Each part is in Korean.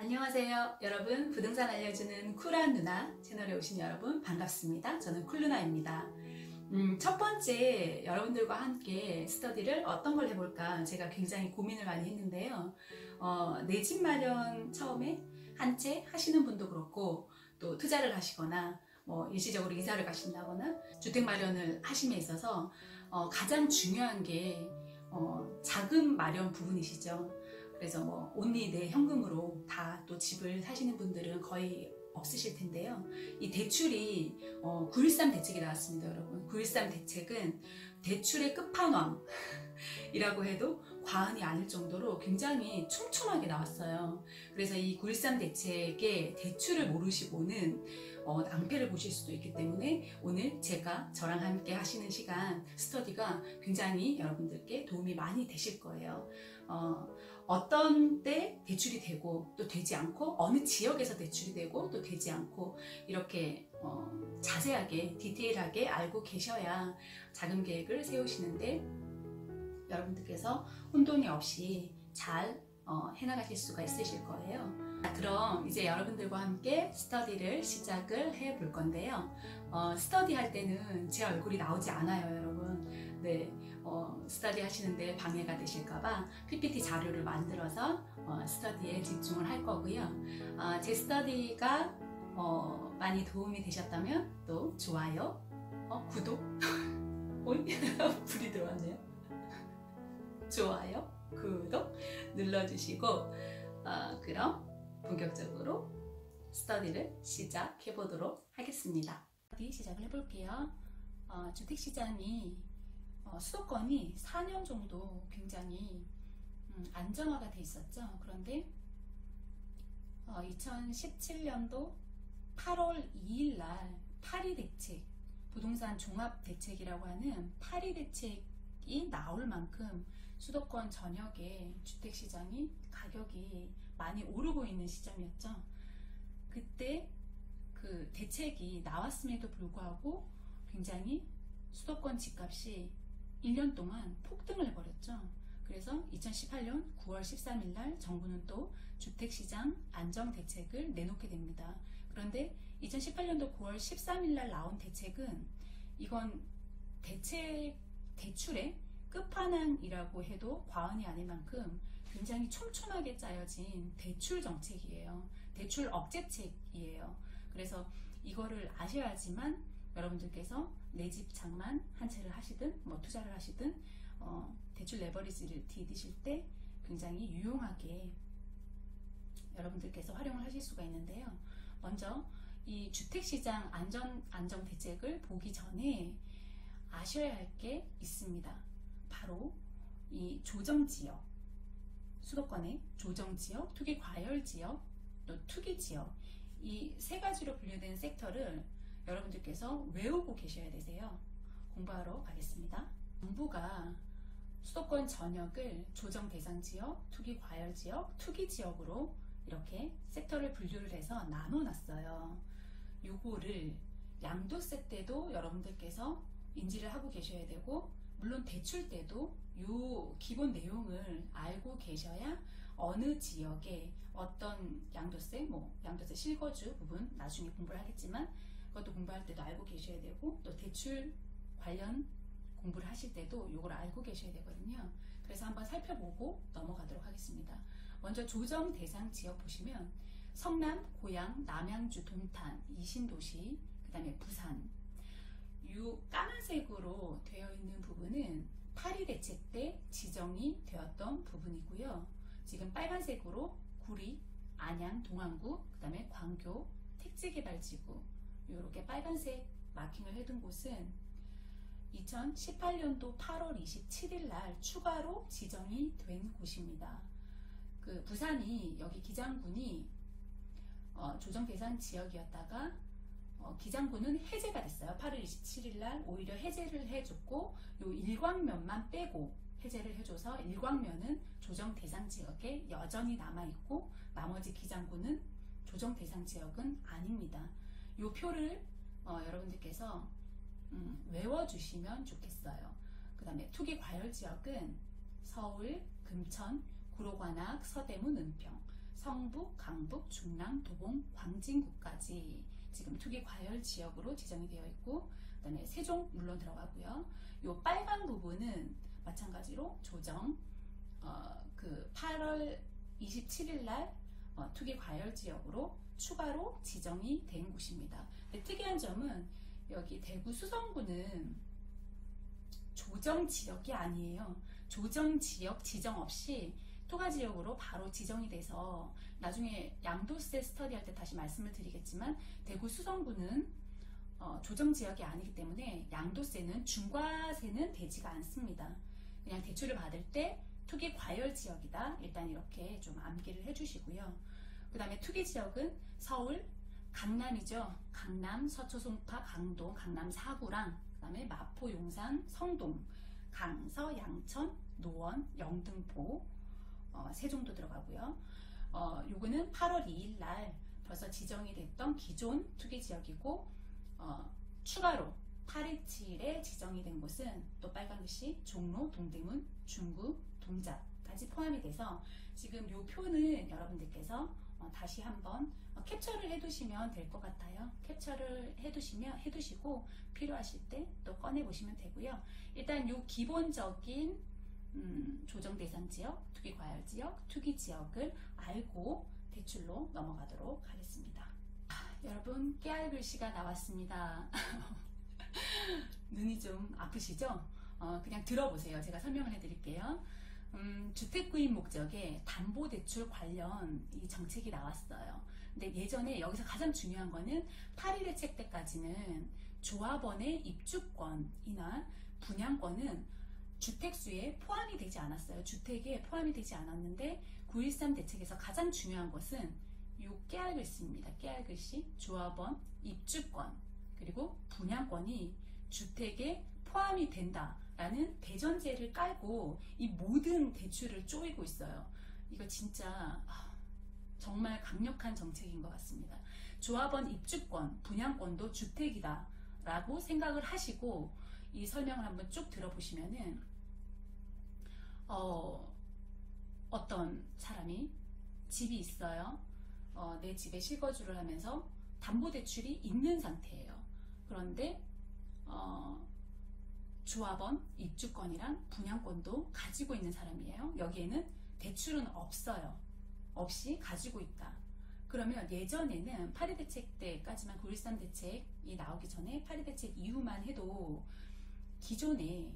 안녕하세요 여러분. 부동산 알려주는 쿨한 누나 채널에 오신 여러분 반갑습니다. 저는 쿨누나입니다. 첫 번째 여러분들과 함께 스터디를 어떤 걸 해볼까 제가 굉장히 고민을 많이 했는데요. 내 집 마련 처음에 한 채 하시는 분도 그렇고 또 투자를 하시거나 일시적으로 이사를 가신다거나 주택 마련을 하심에 있어서 가장 중요한 게 자금 마련 부분이시죠. 그래서 온리 내 현금으로 다 또 집을 사시는 분들은 거의 없으실 텐데요. 이 대출이 913 대책이 나왔습니다, 여러분. 913 대책은 대출의 끝판왕이라고 해도 과언이 아닐 정도로 굉장히 촘촘하게 나왔어요. 그래서 이 913 대책의 대출을 모르시고는 낭패를 보실 수도 있기 때문에 오늘 저랑 함께 하시는 시간 스터디가 굉장히 여러분들께 도움이 많이 되실 거예요. 어떤 때 대출이 되고 또 되지 않고, 어느 지역에서 대출이 되고 또 되지 않고, 이렇게 자세하게 디테일하게 알고 계셔야 자금 계획을 세우시는데 여러분들께서 혼돈이 없이 잘 해나가실 수가 있으실 거예요. 그럼 이제 여러분들과 함께 스터디를 시작을 해 볼 건데요. 스터디 할 때는 제 얼굴이 나오지 않아요, 여러분. 네, 스터디 하시는데 방해가 되실까봐 PPT 자료를 만들어서 스터디에 집중을 할 거고요. 제 스터디가 많이 도움이 되셨다면 또 좋아요, 구독, 불이 들어왔네요. 좋아요, 구독 눌러주시고 그럼 본격적으로 스터디를 시작해 보도록 하겠습니다. 스터디 시작을 해볼게요. 주택시장이 수도권이 4년 정도 굉장히 안정화가 돼 있었죠. 그런데 2017년도 8월 2일 날 파리대책, 부동산 종합대책이라고 하는 파리대책이 나올 만큼 수도권 전역의 주택시장이 가격이 많이 오르고 있는 시점이었죠. 그때 그 대책이 나왔음에도 불구하고 굉장히 수도권 집값이 1년 동안 폭등을 해버렸죠. 그래서 2018년 9월 13일 날 정부는 또 주택시장 안정대책을 내놓게 됩니다. 그런데 2018년도 9월 13일 날 나온 대책은 이건 대출의 끝판왕이라고 해도 과언이 아닐 만큼 굉장히 촘촘하게 짜여진 대출 정책이에요. 대출 억제책이에요. 그래서 이거를 아셔야지만 여러분들께서 내 집 장만 한 채를 하시든 투자를 하시든 대출 레버리지를 디디실 때 굉장히 유용하게 여러분들께서 활용을 하실 수가 있는데요. 먼저 이 주택시장 안정 대책을 보기 전에 아셔야 할 게 있습니다. 바로 이 조정지역, 수도권의 조정지역, 투기과열지역, 또 투기지역, 이 세 가지로 분류된 섹터를 여러분들께서 외우고 계셔야 되세요. 공부하러 가겠습니다. 정부가 수도권 전역을 조정대상지역, 투기과열지역, 투기지역으로 이렇게 sek터를 분류를 해서 나눠놨어요. 요거를 양도세 때도 여러분들께서 인지를 하고 계셔야 되고, 물론 대출 때도 요 기본 내용을 알고 계셔야 어느 지역에 어떤 양도세, 양도세 실거주 부분 나중에 공부를 하겠지만 그것도 공부할 때도 알고 계셔야 되고, 또 대출 관련 공부를 하실 때도 요걸 알고 계셔야 되거든요. 그래서 한번 살펴보고 넘어가도록 하겠습니다. 먼저 조정 대상 지역 보시면 성남, 고양, 남양주, 동탄, 이신도시, 그 다음에 부산, 이 까만색으로 되어 있는 부분은 파리대책 때 지정이 되었던 부분이고요. 지금 빨간색으로 구리, 안양, 동안구, 그 다음에 광교, 택지개발지구, 이렇게 빨간색 마킹을 해둔 곳은 2018년도 8월 27일 날 추가로 지정이 된 곳입니다. 그 부산이, 여기 기장군이 조정 대상 지역이었다가 기장군은 해제가 됐어요. 8월 27일 날 오히려 해제를 해줬고, 요 일광면만 빼고 해제를 해줘서 일광면은 조정 대상 지역에 여전히 남아있고, 나머지 기장군은 조정 대상 지역은 아닙니다. 요 표를 여러분들께서 외워주시면 좋겠어요. 그 다음에 투기과열지역은 서울, 금천, 구로관악, 서대문, 은평. 성북, 강북, 중랑, 도봉, 광진구까지 지금 투기 과열 지역으로 지정이 되어 있고, 그 다음에 세종 물론 들어가고요. 요 빨간 부분은 마찬가지로 조정, 그 8월 27일 날 투기 과열 지역으로 추가로 지정이 된 곳입니다. 근데 특이한 점은 여기 대구 수성구는 조정 지역이 아니에요. 조정 지역 지정 없이 토가 지역으로 바로 지정이 돼서, 나중에 양도세 스터디할 때 다시 말씀을 드리겠지만, 대구 수성구는 조정 지역이 아니기 때문에 양도세는 중과세는 되지가 않습니다. 그냥 대출을 받을 때 투기 과열 지역이다, 일단 이렇게 좀 암기를 해주시고요. 그 다음에 투기 지역은 서울, 강남이죠. 강남, 서초, 송파, 강동, 강남 4구랑, 그 다음에 마포, 용산, 성동, 강서, 양천, 노원, 영등포, 세종도 들어가고요. 요거는 8월 2일 날 벌써 지정이 됐던 기존 투기 지역이고, 추가로 827에 지정이 된 곳은 또 빨간 글씨 종로, 동대문, 중구, 동작까지 포함이 돼서, 지금 요 표는 여러분들께서 다시 한번 캡처를 해두시면 될 것 같아요. 캡처를 해두시고 필요하실 때 또 꺼내 보시면 되고요. 일단 요 기본적인 조정 대상 지역, 투기 과열 지역, 투기 지역을 알고 대출로 넘어가도록 하겠습니다. 여러분, 깨알 글씨가 나왔습니다. 눈이 좀 아프시죠? 그냥 들어보세요. 제가 설명을 해드릴게요. 주택 구입 목적의 담보대출 관련 이 정책이 나왔어요. 근데 예전에 여기서 가장 중요한 거는 8일 대책 때까지는 조합원의 입주권이나 분양권은 주택수에 포함이 되지 않았어요. 주택에 포함이 되지 않았는데, 9.13 대책에서 가장 중요한 것은 요 깨알 글씨입니다. 깨알 글씨, 조합원 입주권 그리고 분양권이 주택에 포함이 된다라는 대전제를 깔고 이 모든 대출을 쪼이고 있어요. 이거 진짜 정말 강력한 정책인 것 같습니다. 조합원 입주권, 분양권도 주택이다 라고 생각을 하시고 이 설명을 한번 쭉 들어보시면은, 어떤 사람이 집이 있어요. 내 집에 실거주를 하면서 담보대출이 있는 상태예요. 그런데 조합원 입주권이랑 분양권도 가지고 있는 사람이에요. 여기에는 대출은 없어요. 없이 가지고 있다. 그러면 예전에는 8.2 대책 때까지만, 9.13 대책이 나오기 전에 8.2 대책 이후만 해도 기존에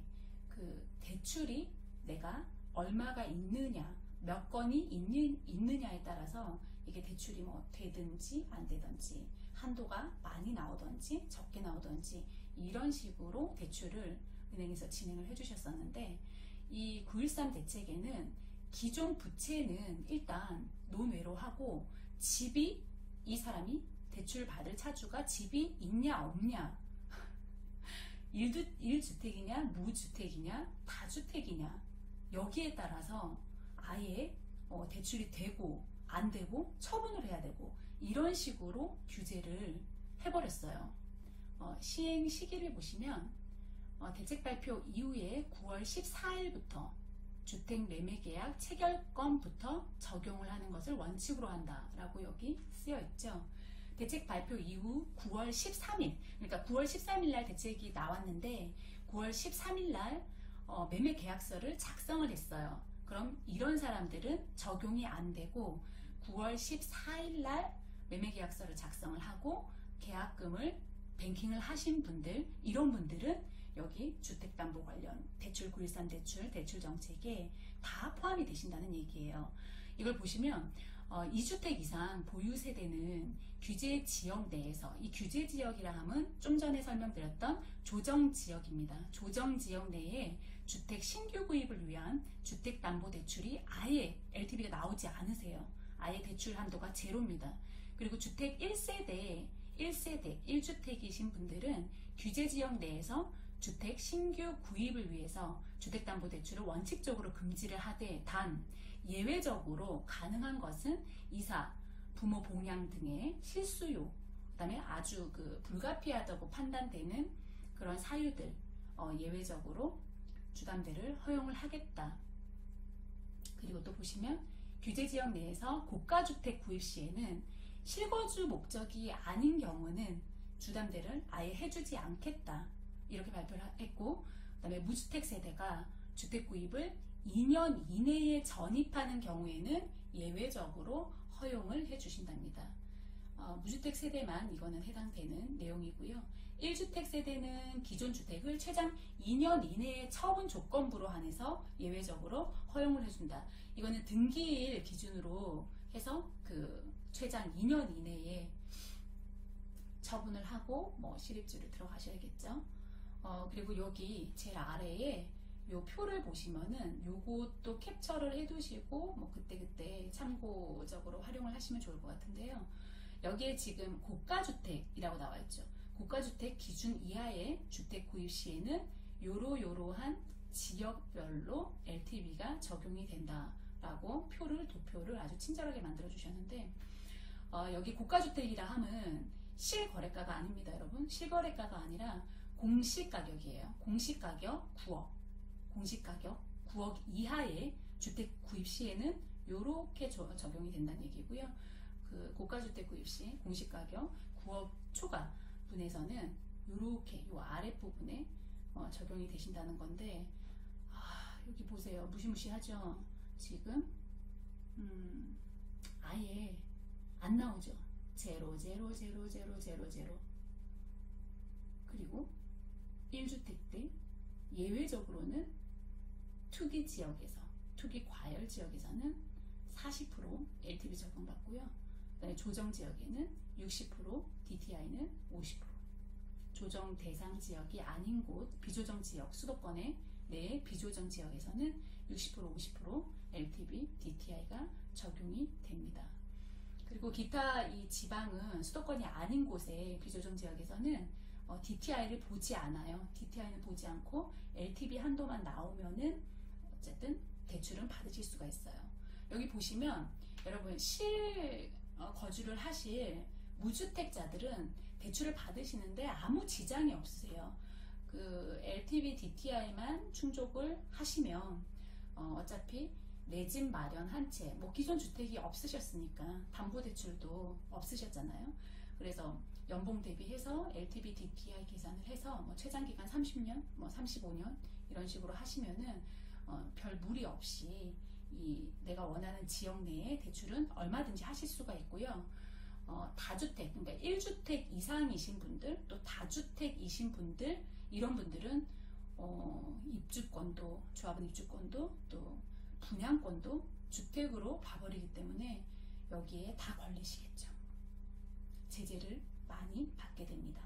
그 대출이 내가 얼마가 있느냐, 몇 건이 있느냐에 따라서 이게 대출이 뭐 되든지 안 되든지, 한도가 많이 나오든지 적게 나오든지, 이런 식으로 대출을 은행에서 진행을 해주셨었는데, 이 9.13 대책에는 기존 부채는 일단 논외로 하고, 집이, 이 사람이 대출 받을 차주가 집이 있냐 없냐, 1주택이냐 무주택이냐 다주택이냐, 여기에 따라서 아예 대출이 되고 안 되고 처분을 해야 되고, 이런 식으로 규제를 해버렸어요. 시행 시기를 보시면 대책 발표 이후에 9월 14일부터 주택 매매 계약 체결권부터 적용을 하는 것을 원칙으로 한다라고 여기 쓰여 있죠. 대책 발표 이후 9월 13일, 그러니까 9월 13일 날 대책이 나왔는데 9월 13일 날 매매 계약서를 작성을 했어요. 그럼 이런 사람들은 적용이 안 되고, 9월 14일 날 매매 계약서를 작성을 하고 계약금을 뱅킹을 하신 분들, 이런 분들은 여기 주택담보 관련 대출, 9.13 대출 정책에 다 포함이 되신다는 얘기예요. 이걸 보시면 2주택 이상 보유 세대는 규제 지역 내에서, 이 규제 지역이라 함은 좀 전에 설명드렸던 조정 지역입니다. 조정 지역 내에 주택 신규 구입을 위한 주택담보대출이 아예 LTV가 나오지 않으세요. 아예 대출 한도가 제로입니다. 그리고 주택 1세대, 1주택이신 분들은 규제 지역 내에서 주택 신규 구입을 위해서 주택담보대출을 원칙적으로 금지를 하되, 단 예외적으로 가능한 것은 이사, 부모 봉양 등의 실수요, 그 다음에 아주 불가피하다고 판단되는 그런 사유들, 예외적으로 주담대를 허용을 하겠다. 그리고 또 보시면 규제지역 내에서 고가주택 구입 시에는 실거주 목적이 아닌 경우는 주담대를 아예 해주지 않겠다, 이렇게 발표를 했고, 그 다음에 무주택 세대가 주택 구입을 2년 이내에 전입하는 경우에는 예외적으로 허용을 해주신답니다. 무주택 세대만 이거는 해당되는 내용이고요. 1주택 세대는 기존 주택을 최장 2년 이내에 처분 조건부로 한해서 예외적으로 허용을 해준다. 이거는 등기일 기준으로 해서 그 최장 2년 이내에 처분을 하고 뭐 실입주를 들어가셔야겠죠. 그리고 여기 제일 아래에 요 표를 보시면은 요것도 캡처를 해두시고 뭐 그때그때 참고적으로 활용을 하시면 좋을 것 같은데요. 여기에 지금 고가주택이라고 나와 있죠. 고가주택 기준 이하의 주택 구입 시에는 요러한 지역별로 LTV가 적용이 된다라고 도표를 아주 친절하게 만들어 주셨는데, 여기 고가주택이라 함은 실거래가가 아닙니다, 여러분. 실거래가가 아니라 공시가격이에요. 공시가격 9억. 공시가격 9억 이하의 주택 구입 시에는 요렇게 적용이 된다는 얘기고요. 그 고가주택 구입 시 공시가격 9억 초과 분에서는 요렇게 요 아랫부분에 적용이 되신다는 건데, 여기 보세요. 무시무시하죠? 지금 아예 안 나오죠? 0, 0, 0, 0, 0, 0. 그리고 1주택 때 예외적으로는 투기 지역에서, 투기 과열 지역에서는 40% LTV 적용받고요. 그다음에 조정 지역에는 60%, DTI는 50%. 조정 대상 지역이 아닌 곳, 비조정 지역, 수도권의 내 비조정 지역에서는 60%, 50% LTV, DTI가 적용이 됩니다. 그리고 기타 이 지방은 수도권이 아닌 곳의 비조정 지역에서는 DTI를 보지 않아요. DTI는 보지 않고 LTV 한도만 나오면은 어쨌든 대출은 받으실 수가 있어요. 여기 보시면 여러분 거주를 하실 무주택자들은 대출을 받으시는데 아무 지장이 없으세요. 그 LTV, DTI만 충족을 하시면 어차피 내 집 마련 한 채, 뭐 기존 주택이 없으셨으니까 담보대출도 없으셨잖아요. 그래서 연봉 대비해서 LTV, DTI 계산을 해서 뭐 최장기간 30년, 뭐 35년 이런 식으로 하시면은 별 무리 없이 내가 원하는 지역 내에 대출은 얼마든지 하실 수가 있고요. 다주택, 그러니까 1주택 이상이신 분들, 또 다주택이신 분들, 이런 분들은 입주권도, 조합원 입주권도, 또 분양권도 주택으로 봐버리기 때문에 여기에 다 걸리시겠죠. 제재를 많이 받게 됩니다.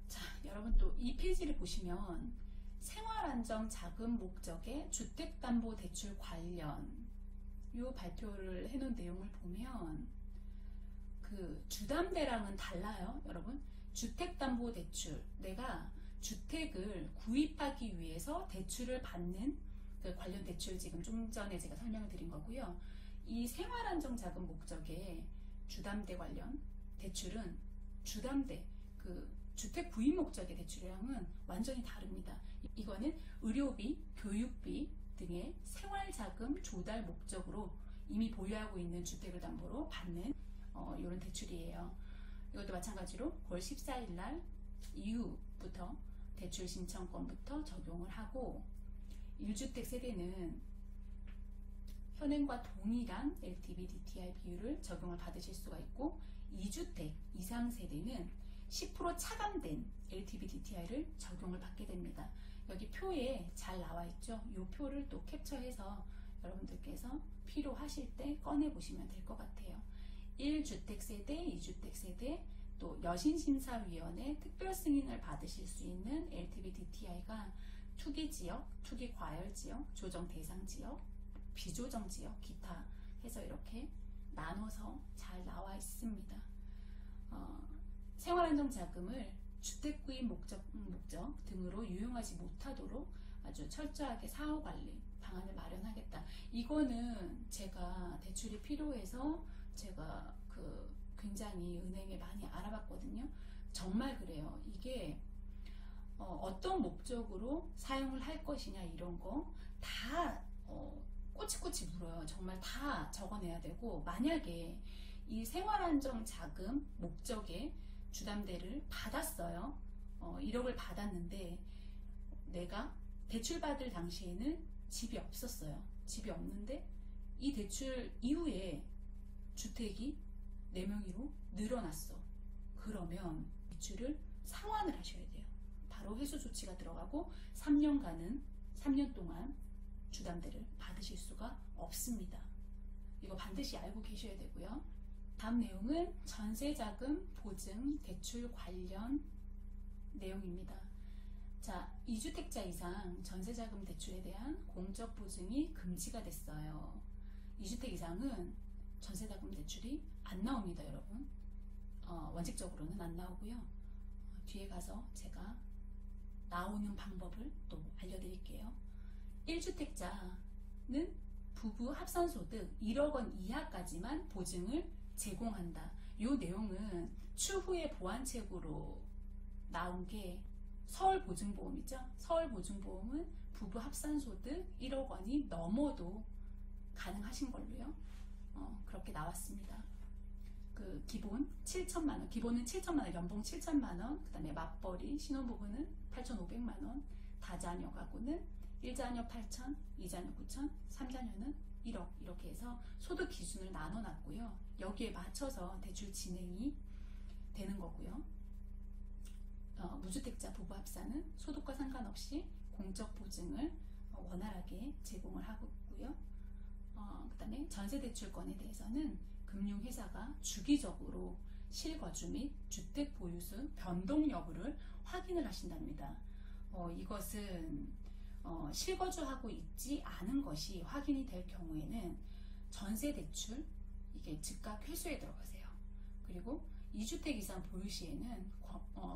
자, 여러분 또 이 페이지를 보시면 생활안정 자금 목적의 주택담보대출 관련 요 발표를 해놓은 내용을 보면 그 주담대랑은 달라요, 여러분. 주택담보대출, 내가 주택을 구입하기 위해서 대출을 받는 그 관련 대출, 지금 좀 전에 제가 설명을 드린 거고요. 이 생활안정자금 목적의 주담대 관련 대출은 주담대, 그 주택 구입 목적의 대출이랑은 완전히 다릅니다. 이거는 의료비, 교육비 등의 생활자금 조달 목적으로 이미 보유하고 있는 주택을 담보로 받는 이런 대출이에요. 이것도 마찬가지로 9월 14일 날 이후부터 대출 신청권부터 적용을 하고, 1주택 세대는 현행과 동일한 LTV, DTI 비율을 적용을 받으실 수가 있고, 2주택 이상 세대는 10% 차감된 LTV, DTI를 적용을 받게 됩니다. 여기 표에 잘 나와 있죠? 이 표를 또 캡처해서 여러분들께서 필요하실 때 꺼내 보시면 될 것 같아요. 1주택 세대, 2주택 세대, 또 여신심사위원회 특별 승인을 받으실 수 있는 LTV, DTI가 투기지역, 투기과열지역, 조정대상지역, 비조정지역, 기타 해서 이렇게 나눠서 잘 나와 있습니다. 생활안정자금을 주택구입 목적 등으로 유용하지 못하도록 아주 철저하게 사후관리 방안을 마련하겠다. 이거는 제가 대출이 필요해서 제가 굉장히 은행에 많이 알아봤거든요. 정말 그래요. 이게 어떤 목적으로 사용을 할 것이냐 이런 거 다 꼬치꼬치 물어요. 정말 다 적어내야 되고, 만약에 이 생활안정자금 목적에 주담대를 받았어요. 1억을 받았는데 내가 대출받을 당시에는 집이 없었어요. 집이 없는데 이 대출 이후에 주택이 내 명의로 늘어났어. 그러면 대출을 상환을 하셔야 돼요. 바로 회수 조치가 들어가고 3년 동안 주담대를 받으실 수가 없습니다. 이거 반드시 알고 계셔야 되고요. 다음 내용은 전세자금 보증 대출 관련 내용입니다. 자, 2주택자 이상 전세자금 대출에 대한 공적 보증이 금지가 됐어요. 2주택 이상은 전세자금 대출이 안 나옵니다, 여러분. 원칙적으로는 안 나오고요. 뒤에 가서 제가 나오는 방법을 또 알려드릴게요. 1주택자는 부부 합산소득 1억 원 이하까지만 보증을 제공한다. 이 내용은 추후에 보완책으로 나온 게 서울보증보험이죠. 서울보증보험은 부부 합산소득 1억 원이 넘어도 가능하신 걸로요. 그렇게 나왔습니다. 그 기본 7천만 원, 기본은 7천만 원, 연봉 7천만 원, 그 다음에 맞벌이 신혼부부는 8,500만 원, 다자녀 가구는 1자녀 8천, 2자녀 9천, 3자녀는 1억 이렇게 해서 소득 기준을 나눠놨고요. 여기에 맞춰서 대출 진행이 되는 거고요. 무주택자 부부 합산은 소득과 상관없이 공적 보증을 원활하게 제공을 하고 있고요. 그 다음에 전세대출권에 대해서는 금융회사가 주기적으로 실거주 및 주택 보유수 변동 여부를 확인을 하신답니다. 이것은 실거주하고 있지 않은 것이 확인이 될 경우에는 전세대출 이게 즉각 회수에 들어가세요. 그리고 2주택 이상 보유 시에는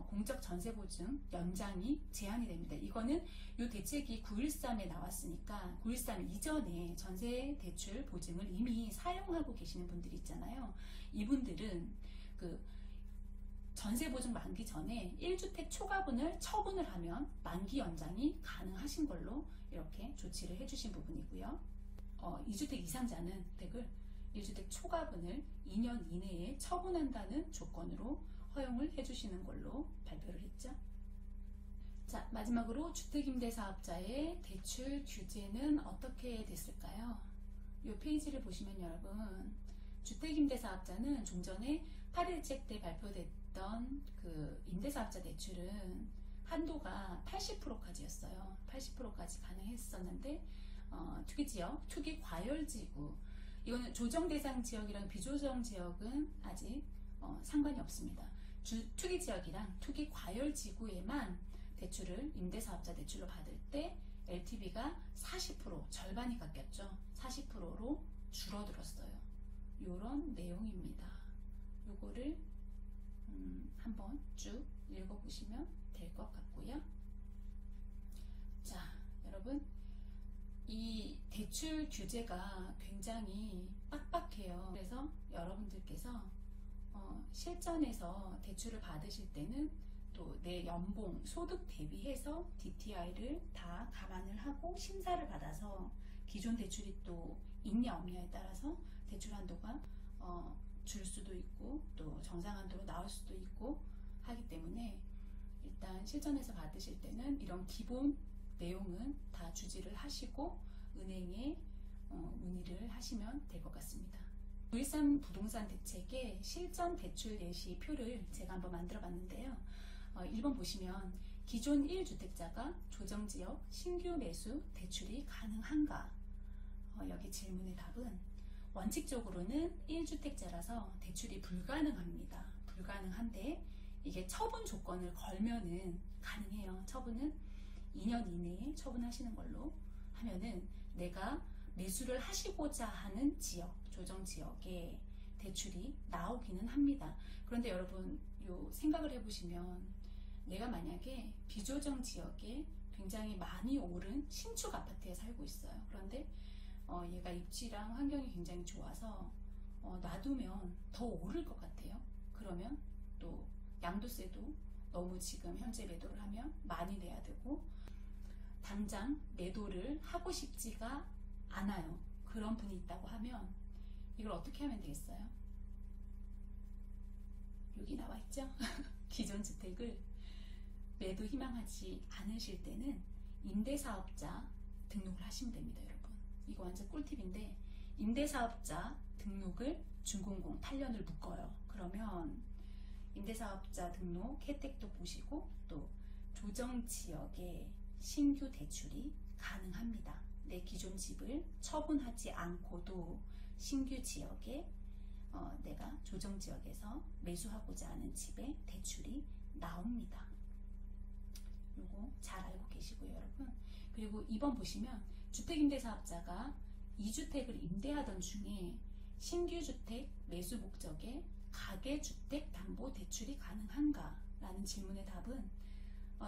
공적 전세보증 연장이 제한이 됩니다. 이거는 이 대책이 9.13에 나왔으니까 9.13 이전에 전세대출 보증을 이미 사용하고 계시는 분들이 있잖아요. 이분들은 그 전세보증 만기 전에 1주택 초과분을 처분을 하면 만기 연장이 가능하신 걸로 이렇게 조치를 해주신 부분이고요. 2주택 이상자는 댁을 1주택 초과분을 2년 이내에 처분한다는 조건으로 허용을 해주시는 걸로 발표를 했죠. 자, 마지막으로 주택임대사업자의 대출 규제는 어떻게 됐을까요? 이 페이지를 보시면 여러분, 주택임대사업자는 좀 전에 8일 대책 때 발표됐던 그 임대사업자 대출은 한도가 80%까지였어요. 80%까지 가능했었는데 투기지역, 투기과열지구, 이거는 조정대상 지역이랑 비조정 지역은 아직 상관이 없습니다. 투기지역이랑 투기과열지구에만 대출을 임대사업자 대출로 받을 때 LTV가 40% 절반이 깎였죠. 40%로 줄어들었어요. 이런 내용입니다. 요거를 한번 쭉 읽어보시면 될 것 같고요. 자, 여러분, 이 대출 규제가 굉장히 빡빡해요. 그래서 여러분들께서 실전에서 대출을 받으실 때는 또 내 연봉, 소득 대비해서 DTI를 다 감안을 하고 심사를 받아서 기존 대출이 또 있냐 없냐에 따라서 대출 한도가 줄 수도 있고 또 정상 한도로 나올 수도 있고 하기 때문에 일단 실전에서 받으실 때는 이런 기본 내용은 다 주지를 하시고 은행에 문의를 하시면 될 것 같습니다. 9.13 부동산 대책의 실전 대출 예시 표를 제가 한번 만들어 봤는데요. 1번 보시면 기존 1주택자가 조정지역 신규 매수 대출이 가능한가? 여기 질문의 답은 원칙적으로는 1주택자라서 대출이 불가능합니다. 불가능한데 이게 처분 조건을 걸면은 가능해요. 처분은 2년 이내에 처분하시는 걸로 하면은 내가 매수를 하시고자 하는 지역, 조정지역에 대출이 나오기는 합니다. 그런데 여러분 요 생각을 해보시면 내가 만약에 비조정 지역에 굉장히 많이 오른 신축 아파트에 살고 있어요. 그런데 얘가 입지랑 환경이 굉장히 좋아서 놔두면 더 오를 것 같아요. 그러면 또 양도세도 너무 지금 현재 매도를 하면 많이 내야 되고 당장 매도를 하고 싶지가 않아요. 그런 분이 있다고 하면 이걸 어떻게 하면 되겠어요? 여기 나와 있죠? 기존 주택을 매도 희망하지 않으실 때는 임대사업자 등록을 하시면 됩니다, 여러분. 이거 완전 꿀팁인데, 임대사업자 등록을 준공공 8년을 묶어요. 그러면 임대사업자 등록 혜택도 보시고 또 조정지역에 신규 대출이 가능합니다. 내 기존 집을 처분하지 않고도 신규 지역에 내가 조정지역에서 매수하고자 하는 집에 대출이 나옵니다. 요거 잘 알고 계시고요, 여러분. 그리고 2번 보시면 주택임대사업자가 2주택을 임대하던 중에 신규 주택 매수 목적의 가계주택담보대출이 가능한가? 라는 질문의 답은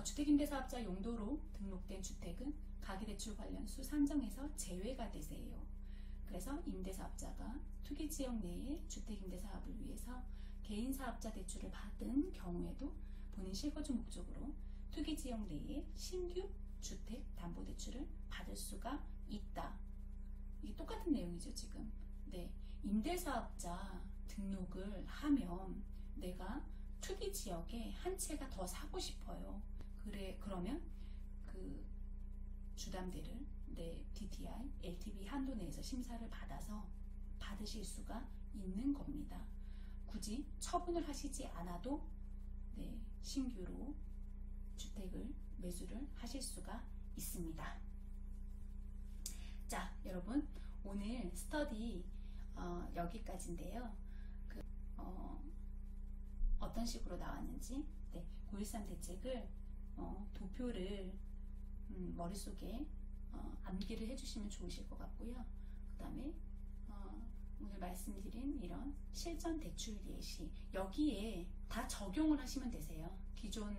주택임대사업자 용도로 등록된 주택은 가계대출 관련수 산정에서 제외가 되세요. 그래서 임대사업자가 투기지역 내에 주택임대사업을 위해서 개인사업자 대출을 받은 경우에도 본인 실거주 목적으로 투기지역 내에 신규 주택담보대출을 받을 수가 있다. 이게 똑같은 내용이죠, 지금. 네, 임대사업자 등록을 하면 내가 투기지역에 한 채가 더 사고 싶어요. 그러면 그 주담대를 내 DTI, LTV 한도 내에서 심사를 받아서 받으실 수가 있는 겁니다. 굳이 처분을 하시지 않아도 네, 신규로 주택을 매수를 하실 수가 있습니다. 자, 여러분, 오늘 스터디 여기까지인데요. 어떤 식으로 나왔는지, 네, 913 대책을 도표를 머릿속에 암기를 해주시면 좋으실 것 같고요. 그 다음에 오늘 말씀드린 이런 실전 대출 예시, 여기에 다 적용을 하시면 되세요. 기존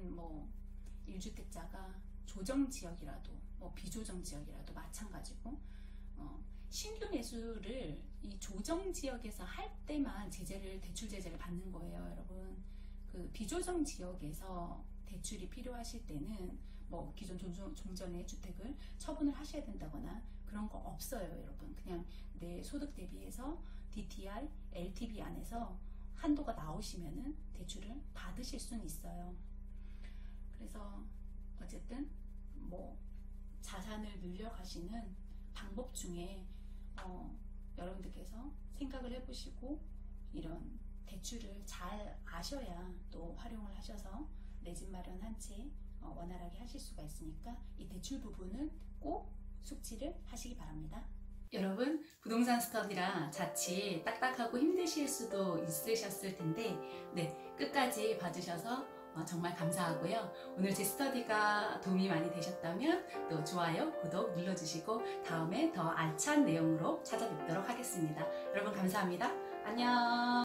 1주택자가 조정지역이라도 비조정지역이라도 마찬가지고 신규 매수를 이 조정지역에서 할 때만 대출 제재를 받는 거예요, 여러분. 그 비조정지역에서 대출이 필요하실 때는 기존 종전의 주택을 처분을 하셔야 된다거나 그런 거 없어요, 여러분. 그냥 내 소득 대비해서 DTI, LTV 안에서 한도가 나오시면은 대출을 받으실 수는 있어요. 그래서 어쨌든 자산을 늘려가시는 방법 중에 여러분들께서 생각을 해보시고 이런 대출을 잘 아셔야 또 활용을 하셔서 내 집 마련 한 채 원활하게 하실 수가 있으니까 이 대출 부분은 꼭 숙지를 하시기 바랍니다. 여러분, 부동산 스터디라 자칫 딱딱하고 힘드실 수도 있으셨을 텐데 네, 끝까지 봐주셔서 정말 감사하고요. 오늘 제 스터디가 도움이 많이 되셨다면 또 좋아요, 구독 눌러주시고 다음에 더 알찬 내용으로 찾아뵙도록 하겠습니다. 여러분 감사합니다. 안녕.